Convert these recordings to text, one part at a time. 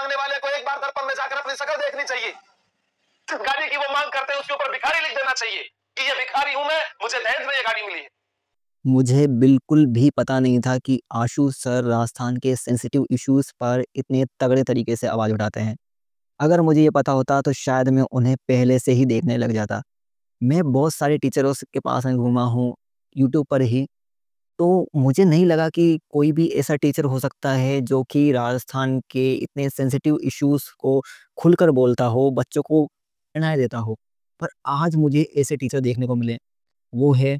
मांगने वाले को एक बार दर्पण में जाकर अपनी शक्ल देखनी चाहिए। गाड़ी की वो मांग करते हैं उसके ऊपर भिखारी लिख देना चाहिए कि ये भिखारी हूं मैं, मुझे दहेज में ये गाड़ी मिली है। मुझे बिल्कुल भी पता नहीं था कि आशु सर राजस्थान के सेंसिटिव इश्यूज़ पर इतने तगड़े तरीके से आवाज़ उठाते हैं। अगर मुझे ये पता होता तो शायद मैं उन्हें पहले से ही देखने लग जाता। मैं बहुत सारे टीचरों के पास में घूमा हूँ यूट्यूब पर ही, तो मुझे नहीं लगा कि कोई भी ऐसा टीचर हो सकता है जो कि राजस्थान के इतने सेंसिटिव इश्यूज़ को खुलकर बोलता हो, बच्चों को प्रेरणाएँ देता हो। पर आज मुझे ऐसे टीचर देखने को मिले, वो है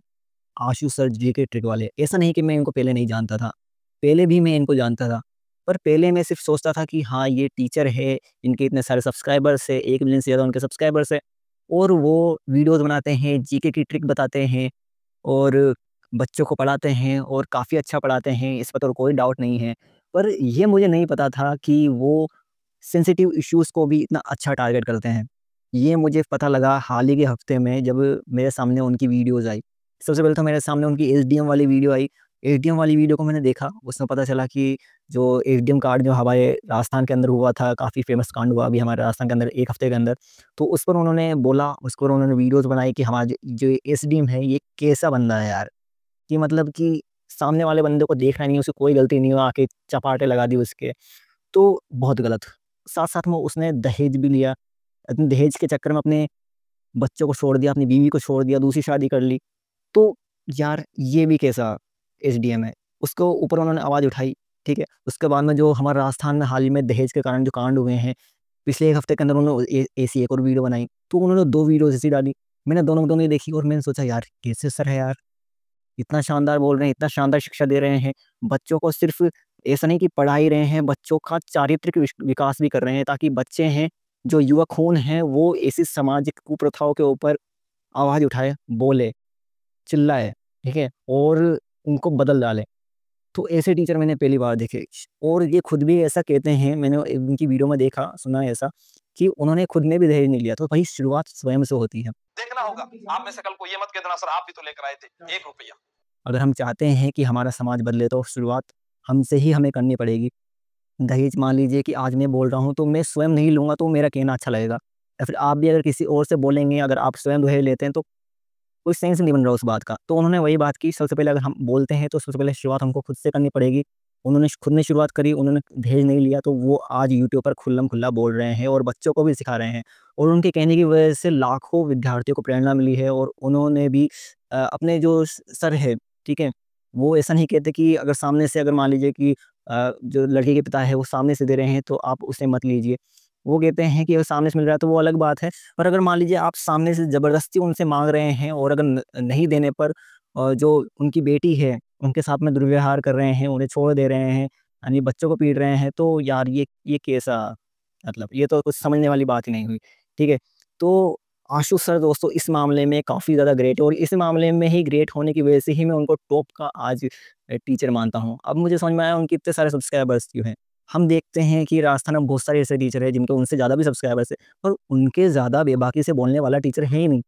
आशु सर जीके ट्रिक वाले। ऐसा नहीं कि मैं इनको पहले नहीं जानता था, पहले भी मैं इनको जानता था। पर पहले मैं सिर्फ़ सोचता था कि हाँ, ये टीचर है, इनके इतने सारे सब्सक्राइबर्स हैं, 1 मिलियन से ज़्यादा उनके सब्सक्राइबर्स हैं और वो वीडियोज़ बनाते हैं, जीके की ट्रिक बताते हैं और बच्चों को पढ़ाते हैं और काफ़ी अच्छा पढ़ाते हैं, इस पर तो कोई डाउट नहीं है। पर ये मुझे नहीं पता था कि वो सेंसिटिव इश्यूज़ को भी इतना अच्छा टारगेट करते हैं। ये मुझे पता लगा हाल ही के हफ़्ते में जब मेरे सामने उनकी वीडियोज़ आई। सबसे पहले तो मेरे सामने उनकी एसडीएम वाली वीडियो आई। एसडीएम वाली वीडियो को मैंने देखा, उसमें पता चला कि जो एसडीएम कांड जो हमारे राजस्थान के अंदर हुआ था, काफ़ी फ़ेमस कांड हुआ अभी हमारे राजस्थान के अंदर 1 हफ़्ते के अंदर। तो उस पर उन्होंने बोला, उस पर उन्होंने वीडियोज़ बनाई कि हमारा जो एसडीएम है, ये कैसा बंदा है यार। कि मतलब कि सामने वाले बंदे को देखना नहीं है, उसकी कोई गलती नहीं हो, आके चपाटे लगा दी उसके, तो बहुत गलत। साथ-साथ में उसने दहेज भी लिया, अपने दहेज के चक्कर में अपने बच्चों को छोड़ दिया, अपनी बीवी को छोड़ दिया, दूसरी शादी कर ली। तो यार ये भी कैसा एसडीएम है? उसको ऊपर उन्होंने आवाज़ उठाई, ठीक है? उसके बाद में जो हमारे राजस्थान में हाल ही में दहेज के कारण जो कांड हुए हैं, पिछले 1 हफ्ते के अंदर उन्होंने ऐसी एक और वीडियो बनाई, तो उन्होंने 2 वीडियोज़ ऐसी डाली। मैंने दोनों ही देखी और मैंने सोचा यार कैसे सर है यार? इतना शानदार बोल रहे हैं, इतना शानदार शिक्षा दे रहे हैं, बच्चों को सिर्फ़ ऐसा नहीं कि पढ़ा ही रहे हैं, बच्चों का चारित्रिक विकास भी कर रहे हैं ताकि बच्चे हैं, जो युवा खून हैं, वो ऐसी सामाजिक कुप्रथाओं के ऊपर आवाज़ उठाए, बोले, चिल्लाए, ठीक है? और उनको बदल डाले। तो ऐसे टीचर मैंने पहली बार देखे और ये खुद भी ऐसा कहते हैं, मैंने उनकी वीडियो में देखा, सुना ऐसा कि उन्होंने खुद ने भी दहेज नहीं लिया, तो भाई शुरुआत स्वयं से होती है। देखना होगा, आप में से कल को ये मत कह देना सर आप भी तो लेकर आए थे 1 रुपया। अगर हम चाहते हैं कि हमारा समाज बदले तो शुरुआत हमसे ही हमें करनी पड़ेगी। दहेज मान लीजिए कि आज मैं बोल रहा हूँ तो मैं स्वयं नहीं लूँगा तो मेरा कहना अच्छा लगेगा या फिर आप भी अगर किसी और से बोलेंगे अगर आप स्वयं दहेज लेते हैं तो कोई सेंस नहीं बन रहा उस बात का। तो उन्होंने वही बात की सबसे पहले अगर हम बोलते हैं तो सबसे पहले शुरुआत हमको खुद से करनी पड़ेगी। उन्होंने खुद ने शुरुआत करी, उन्होंने दहेज नहीं लिया तो वो आज यूट्यूब पर खुल्लम-खुल्ला बोल रहे हैं और बच्चों को भी सिखा रहे हैं। और उनके कहने की वजह से लाखों विद्यार्थियों को प्रेरणा मिली है और उन्होंने भी अपने जो सर है, ठीक है? वो ऐसा नहीं कहते कि अगर सामने से अगर मान लीजिए कि जो लड़के के पिता है वो सामने से दे रहे हैं तो आप उसे मत लीजिए। वो कहते हैं कि अगर सामने से मिल रहा है तो वो अलग बात है। पर अगर मान लीजिए आप सामने से ज़बरदस्ती उनसे माँग रहे हैं और अगर नहीं देने पर जो उनकी बेटी है, उनके साथ में दुर्व्यवहार कर रहे हैं, उन्हें छोड़ दे रहे हैं, यानी बच्चों को पीट रहे हैं, तो यार ये कैसा मतलब ये तो कुछ समझने वाली बात ही नहीं हुई, ठीक है? तो आशु सर दोस्तों इस मामले में काफ़ी ज़्यादा ग्रेट है और इस मामले में ही ग्रेट होने की वजह से ही मैं उनको टॉप का आज टीचर मानता हूँ। अब मुझे समझ में आया उनके इतने सारे सब्सक्राइबर्स क्यों हैं। हम देखते हैं कि राजस्थान में बहुत सारे ऐसे टीचर हैं जिनके उनसे ज़्यादा भी सब्सक्राइबर्स हैं, पर उनके ज़्यादा बेबाकी से बोलने वाला टीचर है ही नहीं।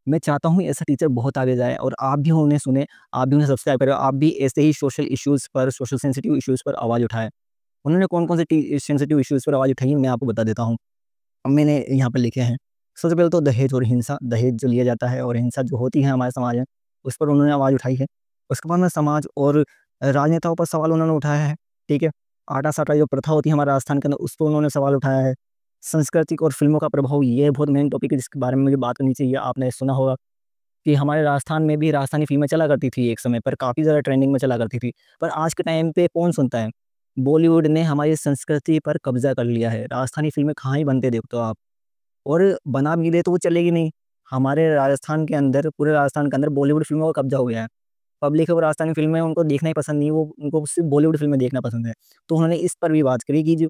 मैं चाहता हूँ ऐसा टीचर बहुत आगे जाए और आप भी उन्हें सुनें, आप भी उन्हें सब्सक्राइब करें, आप भी ऐसे ही सोशल इश्यूज़ पर, सोशल सेंसिटिव इश्यूज़ पर आवाज़ उठाएँ। उन्होंने कौन-कौन से सेंसिटिव इश्यूज़ पर आवाज़ उठाई है, मैं आपको बता देता हूँ। अब मैंने यहाँ पे लिखे हैं। सबसे पहले तो दहेज और हिंसा, दहेज जो लिया जाता है और हिंसा जो होती है हमारे समाज में, उस पर उन्होंने आवाज़ उठाई है। उसके बाद में समाज और राजनेताओं पर सवाल उन्होंने उठाया है, ठीक है? आटा-साटा जो प्रथा होती है हमारे राजस्थान के अंदर, उस पर उन्होंने सवाल उठाया है। सांस्कृतिक और फ़िल्मों का प्रभाव, ये बहुत मेन टॉपिक है जिसके बारे में मुझे बात करनी चाहिए। आपने सुना होगा कि हमारे राजस्थान में भी राजस्थानी फ़िल्में चला करती थी एक समय पर, काफ़ी ज़्यादा ट्रेंडिंग में चला करती थी। पर आज के टाइम पे कौन सुनता है? बॉलीवुड ने हमारी संस्कृति पर कब्ज़ा कर लिया है। राजस्थानी फ़िल्में कहाँ ही बनते देखते हो आप। और बना भी ले तो वो चलेगी नहीं। हमारे राजस्थान के अंदर, पूरे राजस्थान के अंदर बॉलीवुड फ़िल्मों का कब्ज़ा हो गया है। पब्लिक है वो राजस्थानी फ़िल्में उनको देखना ही पसंद नहीं है, वो उनको सिर्फ़ बॉलीवुड फ़िल्में देखना पसंद है। तो उन्होंने इस पर भी बात करी कि जो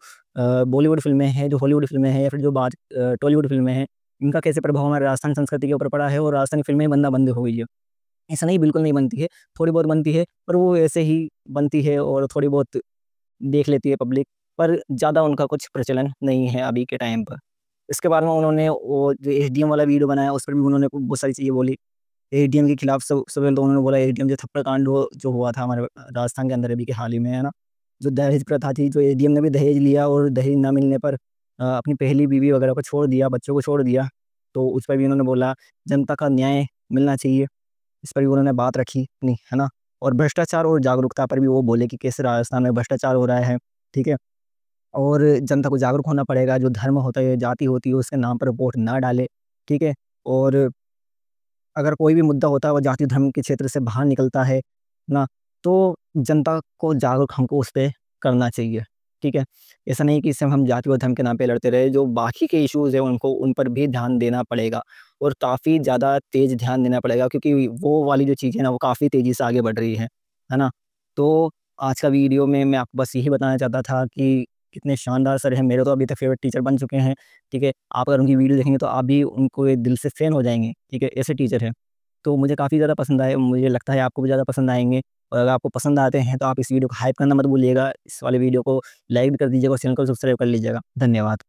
बॉलीवुड फ़िल्में हैं, जो हॉलीवुड फ़िल्में हैं या फिर जो टॉलीवुड फ़िल्में हैं, इनका कैसे प्रभाव हमारे राजस्थान संस्कृति के ऊपर पड़ा है और राजस्थानी फ़िल्में बनना बंद हो गई है। ऐसा नहीं बिल्कुल नहीं बनती है, थोड़ी बहुत बनती है, पर वो ऐसे ही बनती है और थोड़ी बहुत देख लेती है पब्लिक, पर ज़्यादा उनका कुछ प्रचलन नहीं है अभी के टाइम पर। इसके बाद में उन्होंने वो जो एसडीएम वाला वीडियो बनाया, उस पर भी उन्होंने बहुत सारी चीज़ें बोली। एसडीएम के खिलाफ सब सबसे पहले तो उन्होंने बोला एसडीएम जो थप्पड़ कांड जो हुआ था हमारे राजस्थान के अंदर अभी के हाल ही में, है ना? जो दहेज प्रथा थी, जो एडीएम ने भी दहेज लिया और दहेज ना मिलने पर अपनी पहली बीवी वगैरह को छोड़ दिया, बच्चों को छोड़ दिया। तो उस पर भी उन्होंने बोला जनता का न्याय मिलना चाहिए, इस पर भी उन्होंने बात रखी अपनी, है ना? और भ्रष्टाचार और जागरूकता पर भी वो बोले कि कैसे राजस्थान में भ्रष्टाचार हो रहा है, ठीक है? और जनता को जागरूक होना पड़ेगा, जो धर्म होता है, जाति होती है, उसके नाम पर वोट ना डाले, ठीक है? और अगर कोई भी मुद्दा होता है वो जाति धर्म के क्षेत्र से बाहर निकलता है ना, तो जनता को जागरूक हमको उस पे करना चाहिए, ठीक है? ऐसा नहीं कि सिर्फ़ हम जाति और धर्म के नाम पे लड़ते रहे, जो बाकी के इश्यूज़ हैं उनको उन पर भी ध्यान देना पड़ेगा और काफ़ी ज़्यादा तेज़ ध्यान देना पड़ेगा, क्योंकि वो वाली जो चीज़ है ना, वो काफ़ी तेज़ी से आगे बढ़ रही है ना? तो आज का वीडियो में मैं आपको बस यही बताना चाहता था कि कितने शानदार सर हैं, मेरे तो अभी तक फ़ेवरेट टीचर बन चुके हैं, ठीक है? आप अगर उनकी वीडियो देखेंगे तो आप भी उनको ये दिल से फ़ैन हो जाएँगे, ठीक है? ऐसे टीचर हैं। तो मुझे काफ़ी ज़्यादा पसंद आए, मुझे लगता है आपको भी ज़्यादा पसंद आएँगे, और अगर आपको पसंद आते हैं तो आप इस वीडियो को हाइप करना मत भूलिएगा, इस वाले वीडियो को लाइक भी कर दीजिएगा और चैनल को सब्सक्राइब कर लीजिएगा। धन्यवाद।